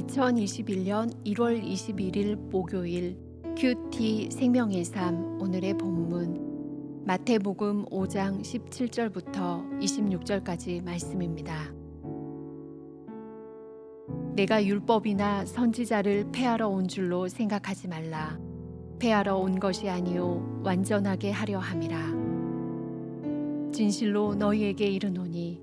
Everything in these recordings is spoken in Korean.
2021년 1월 21일 목요일 큐티 생명의 삶. 오늘의 본문 마태복음 5장 17절부터 26절까지 말씀입니다. 내가 율법이나 선지자를 폐하러 온 줄로 생각하지 말라. 폐하러 온 것이 아니요 완전하게 하려 함이라. 진실로 너희에게 이르노니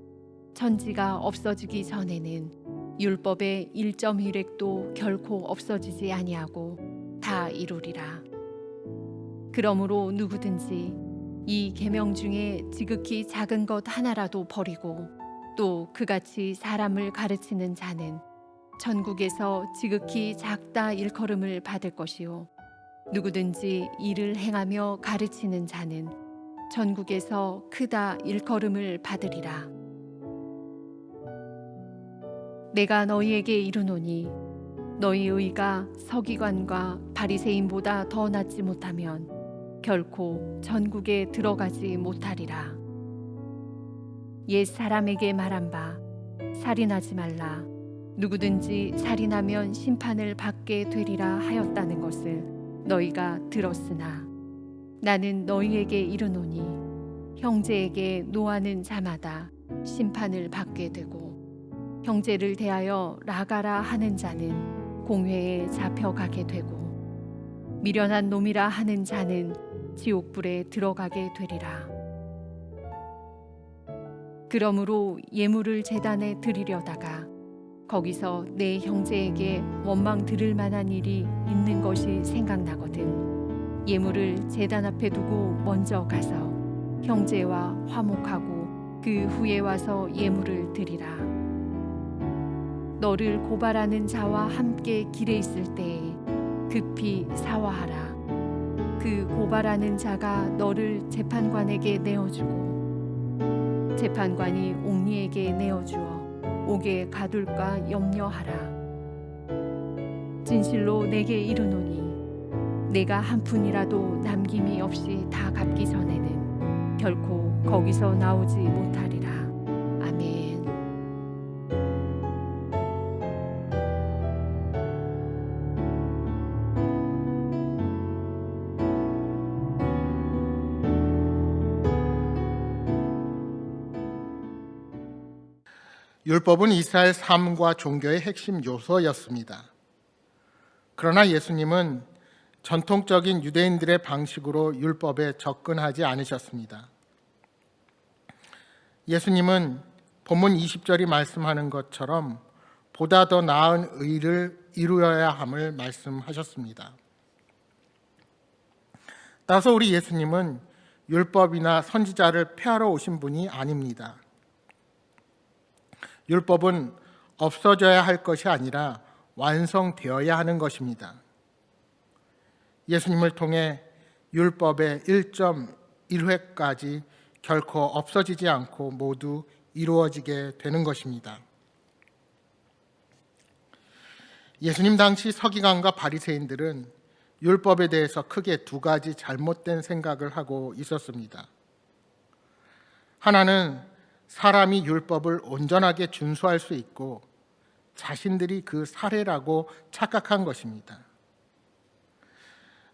천지가 없어지기 전에는 율법의 1.1획도 결코 없어지지 아니하고 다 이루리라. 그러므로 누구든지 이 계명 중에 지극히 작은 것 하나라도 버리고 또 그같이 사람을 가르치는 자는 천국에서 지극히 작다 일컬음을 받을 것이요 누구든지 이를 행하며 가르치는 자는 천국에서 크다 일컬음을 받으리라. 내가 너희에게 이르노니 너희 의가 서기관과 바리새인보다 더 낫지 못하면 결코 천국에 들어가지 못하리라. 옛 사람에게 말한 바 살인하지 말라. 누구든지 살인하면 심판을 받게 되리라 하였다는 것을 너희가 들었으나 나는 너희에게 이르노니 형제에게 노하는 자마다 심판을 받게 되고 형제를 대하여 나가라 하는 자는 공회에 잡혀가게 되고 미련한 놈이라 하는 자는 지옥불에 들어가게 되리라. 그러므로 예물을 제단에 드리려다가 거기서 내 형제에게 원망 들을 만한 일이 있는 것이 생각나거든 예물을 제단 앞에 두고 먼저 가서 형제와 화목하고 그 후에 와서 예물을 드리라. 너를 고발하는 자와 함께 길에 있을 때에 급히 사화하라. 그 고발하는 자가 너를 재판관에게 내어주고 재판관이 옥리에게 내어주어 옥에 가둘까 염려하라. 진실로 내게 이르노니 내가 한 푼이라도 남김이 없이 다 갚기 전에는 결코 거기서 나오지 못하리라. 아멘. 율법은 이스라엘 삶과 종교의 핵심 요소였습니다. 그러나 예수님은 전통적인 유대인들의 방식으로 율법에 접근하지 않으셨습니다. 예수님은 본문 20절이 말씀하는 것처럼 보다 더 나은 의를 이루어야 함을 말씀하셨습니다. 따라서 우리 예수님은 율법이나 선지자를 폐하러 오신 분이 아닙니다. 율법은 없어져야 할 것이 아니라 완성되어야 하는 것입니다. 예수님을 통해 율법의 1.1획까지 결코 없어지지 않고 모두 이루어지게 되는 것입니다. 예수님 당시 서기관과 바리새인들은 율법에 대해서 크게 두 가지 잘못된 생각을 하고 있었습니다. 하나는 사람이 율법을 온전하게 준수할 수 있고 자신들이 그 사례라고 착각한 것입니다.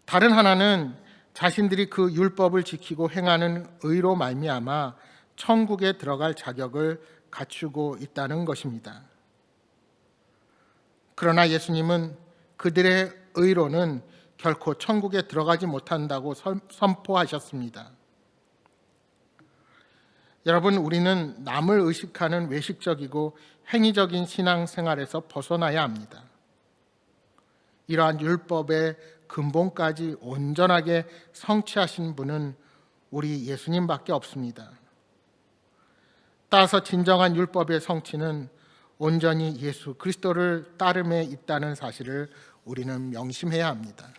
다른 하나는 자신들이 그 율법을 지키고 행하는 의로 말미암아 천국에 들어갈 자격을 갖추고 있다는 것입니다. 그러나 예수님은 그들의 의로는 결코 천국에 들어가지 못한다고 선포하셨습니다. 여러분, 우리는 남을 의식하는 외식적이고 행위적인 신앙생활에서 벗어나야 합니다. 이러한 율법의 근본까지 온전하게 성취하신 분은 우리 예수님밖에 없습니다. 따라서 진정한 율법의 성취는 온전히 예수 그리스도를 따름에 있다는 사실을 우리는 명심해야 합니다.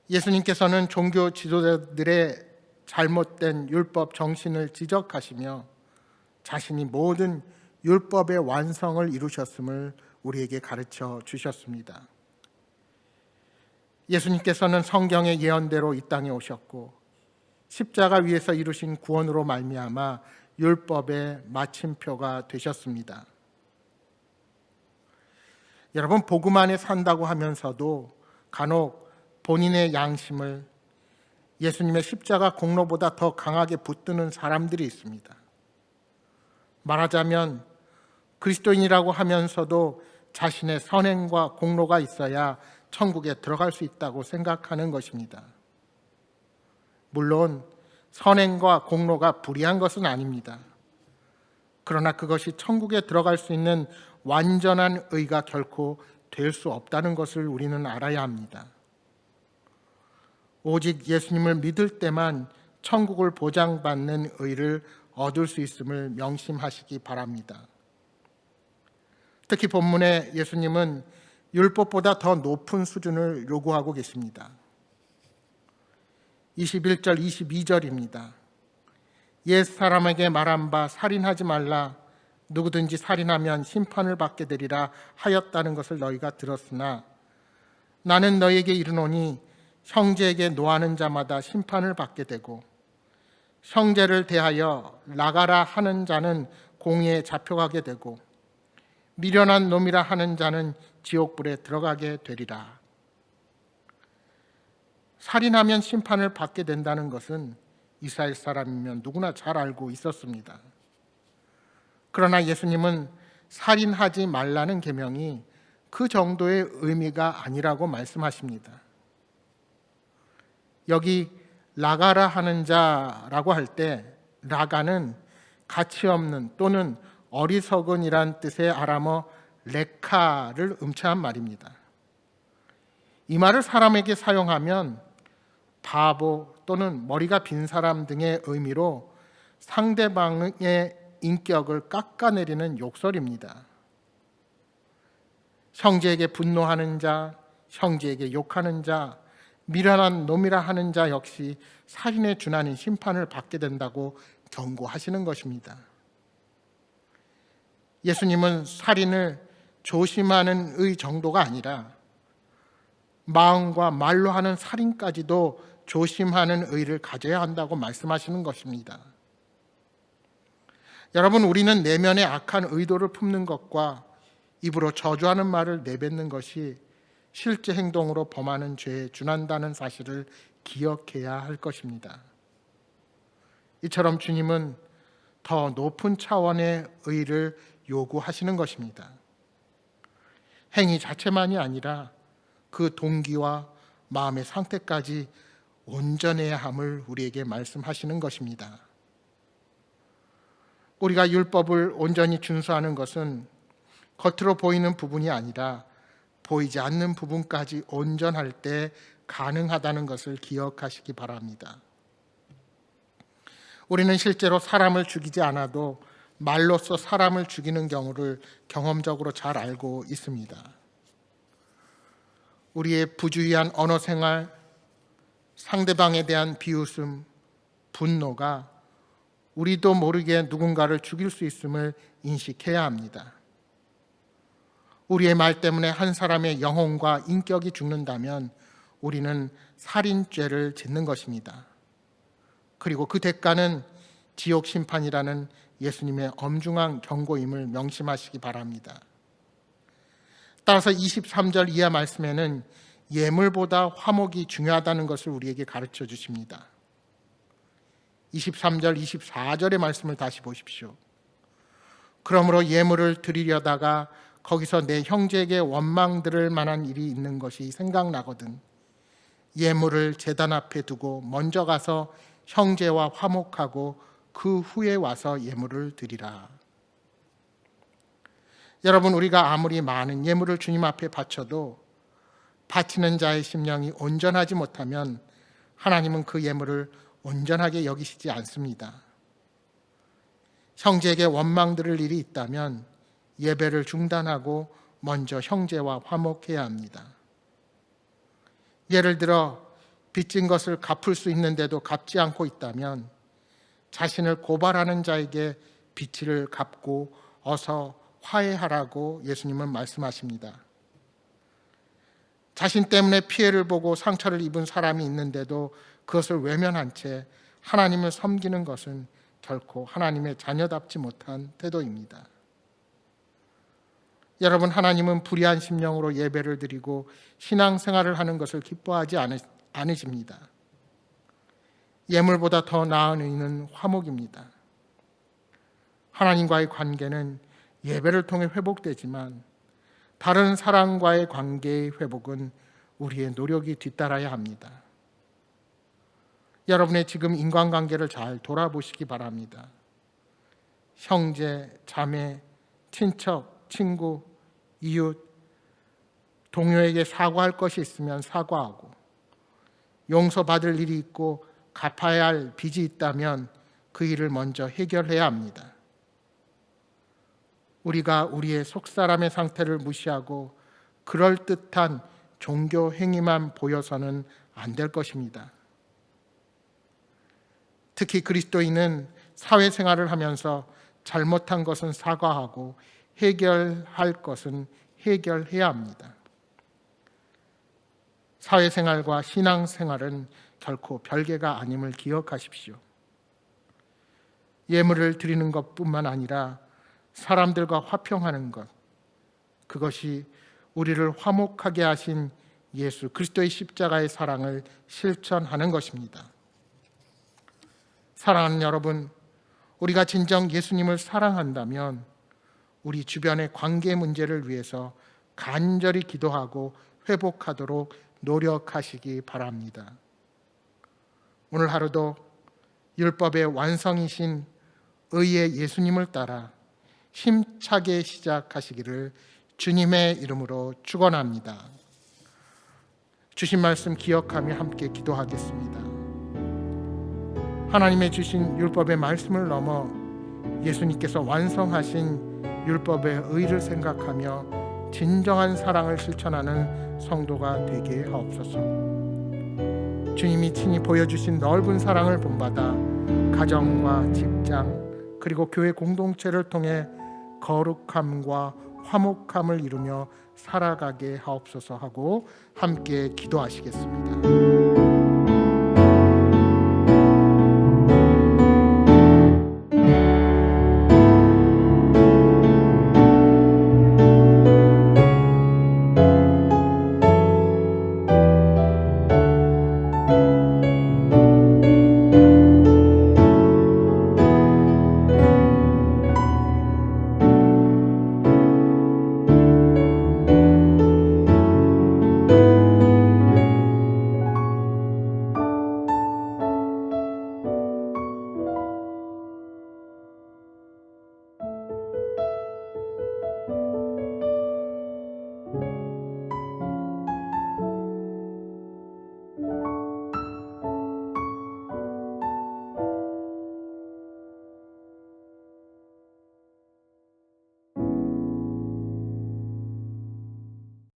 예수님께서는 종교 지도자들의 잘못된 율법 정신을 지적하시며 자신이 모든 율법의 완성을 이루셨음을 우리에게 가르쳐 주셨습니다. 예수님께서는 성경의 예언대로 이 땅에 오셨고 십자가 위에서 이루신 구원으로 말미암아 율법의 마침표가 되셨습니다. 여러분, 복음 안에 산다고 하면서도 간혹 본인의 양심을 예수님의 십자가 공로보다 더 강하게 붙드는 사람들이 있습니다. 말하자면 그리스도인이라고 하면서도 자신의 선행과 공로가 있어야 천국에 들어갈 수 있다고 생각하는 것입니다. 물론 선행과 공로가 불이한 것은 아닙니다. 그러나 그것이 천국에 들어갈 수 있는 완전한 의가 결코 될 수 없다는 것을 우리는 알아야 합니다. 오직 예수님을 믿을 때만 천국을 보장받는 의를 얻을 수 있음을 명심하시기 바랍니다. 특히 본문에 예수님은 율법보다 더 높은 수준을 요구하고 계십니다. 21절, 22절입니다. 옛 사람에게 말한 바 살인하지 말라, 누구든지 살인하면 심판을 받게 되리라 하였다는 것을 너희가 들었으나 나는 너희에게 이르노니 형제에게 노하는 자마다 심판을 받게 되고 형제를 대하여 나가라 하는 자는 공의에 잡혀가게 되고 미련한 놈이라 하는 자는 지옥불에 들어가게 되리라. 살인하면 심판을 받게 된다는 것은 이스라엘 사람이면 누구나 잘 알고 있었습니다. 그러나 예수님은 살인하지 말라는 계명이 그 정도의 의미가 아니라고 말씀하십니다. 여기 라가라 하는 자라고 할 때 라가는 가치 없는 또는 어리석은이란 뜻의 아람어 레카를 음치한 말입니다. 이 말을 사람에게 사용하면 바보 또는 머리가 빈 사람 등의 의미로 상대방의 인격을 깎아내리는 욕설입니다. 형제에게 분노하는 자, 형제에게 욕하는 자, 미련한 놈이라 하는 자 역시 살인에 준하는 심판을 받게 된다고 경고하시는 것입니다. 예수님은 살인을 조심하는 의 정도가 아니라 마음과 말로 하는 살인까지도 조심하는 의를 가져야 한다고 말씀하시는 것입니다. 여러분, 우리는 내면의 악한 의도를 품는 것과 입으로 저주하는 말을 내뱉는 것이 실제 행동으로 범하는 죄에 준한다는 사실을 기억해야 할 것입니다. 이처럼 주님은 더 높은 차원의 의를 요구하시는 것입니다. 행위 자체만이 아니라 그 동기와 마음의 상태까지 온전해야 함을 우리에게 말씀하시는 것입니다. 우리가 율법을 온전히 준수하는 것은 겉으로 보이는 부분이 아니라 보이지 않는 부분까지 온전할 때 가능하다는 것을 기억하시기 바랍니다. 우리는 실제로 사람을 죽이지 않아도 말로써 사람을 죽이는 경우를 경험적으로 잘 알고 있습니다. 우리의 부주의한 언어 생활, 상대방에 대한 비웃음, 분노가 우리도 모르게 누군가를 죽일 수 있음을 인식해야 합니다. 우리의 말 때문에 한 사람의 영혼과 인격이 죽는다면 우리는 살인죄를 짓는 것입니다. 그리고 그 대가는 지옥 심판이라는 예수님의 엄중한 경고임을 명심하시기 바랍니다. 따라서 23절 이하 말씀에는 예물보다 화목이 중요하다는 것을 우리에게 가르쳐 주십니다. 23절, 24절의 말씀을 다시 보십시오. 그러므로 예물을 드리려다가 거기서 내 형제에게 원망 들을 만한 일이 있는 것이 생각나거든 예물을 제단 앞에 두고 먼저 가서 형제와 화목하고 그 후에 와서 예물을 드리라. 여러분, 우리가 아무리 많은 예물을 주님 앞에 바쳐도 바치는 자의 심령이 온전하지 못하면 하나님은 그 예물을 온전하게 여기시지 않습니다. 형제에게 원망 들을 일이 있다면 예배를 중단하고 먼저 형제와 화목해야 합니다. 예를 들어 빚진 것을 갚을 수 있는데도 갚지 않고 있다면 자신을 고발하는 자에게 빚을 갚고 어서 화해하라고 예수님은 말씀하십니다. 자신 때문에 피해를 보고 상처를 입은 사람이 있는데도 그것을 외면한 채 하나님을 섬기는 것은 결코 하나님의 자녀답지 못한 태도입니다. 여러분, 하나님은 불의한 심령으로 예배를 드리고 신앙생활을 하는 것을 기뻐하지 않으십니다. 예물보다 더 나은 의는 화목입니다. 하나님과의 관계는 예배를 통해 회복되지만 다른 사람과의 관계의 회복은 우리의 노력이 뒤따라야 합니다. 여러분의 지금 인간관계를 잘 돌아보시기 바랍니다. 형제, 자매, 친척, 친구, 이웃, 동료에게 사과할 것이 있으면 사과하고, 용서받을 일이 있고 갚아야 할 빚이 있다면 그 일을 먼저 해결해야 합니다. 우리가 우리의 속사람의 상태를 무시하고 그럴듯한 종교 행위만 보여서는 안 될 것입니다. 특히 그리스도인은 사회생활을 하면서 잘못한 것은 사과하고 해결할 것은 해결해야 합니다. 사회생활과 신앙생활은 결코 별개가 아님을 기억하십시오. 예물을 드리는 것뿐만 아니라 사람들과 화평하는 것, 그것이 우리를 화목하게 하신 예수 그리스도의 십자가의 사랑을 실천하는 것입니다. 사랑하는 여러분, 우리가 진정 예수님을 사랑한다면 우리 주변의 관계 문제를 위해서 간절히 기도하고 회복하도록 노력하시기 바랍니다. 오늘 하루도 율법의 완성이신 의의 예수님을 따라 힘차게 시작하시기를 주님의 이름으로 축원합니다. 주신 말씀 기억하며 함께 기도하겠습니다. 하나님의 주신 율법의 말씀을 넘어 예수님께서 완성하신 율법의 의를 생각하며 진정한 사랑을 실천하는 성도가 되게 하옵소서. 주님이 친히 보여주신 넓은 사랑을 본받아 가정과 직장 그리고 교회 공동체를 통해 거룩함과 화목함을 이루며 살아가게 하옵소서 하고 함께 기도하시겠습니다.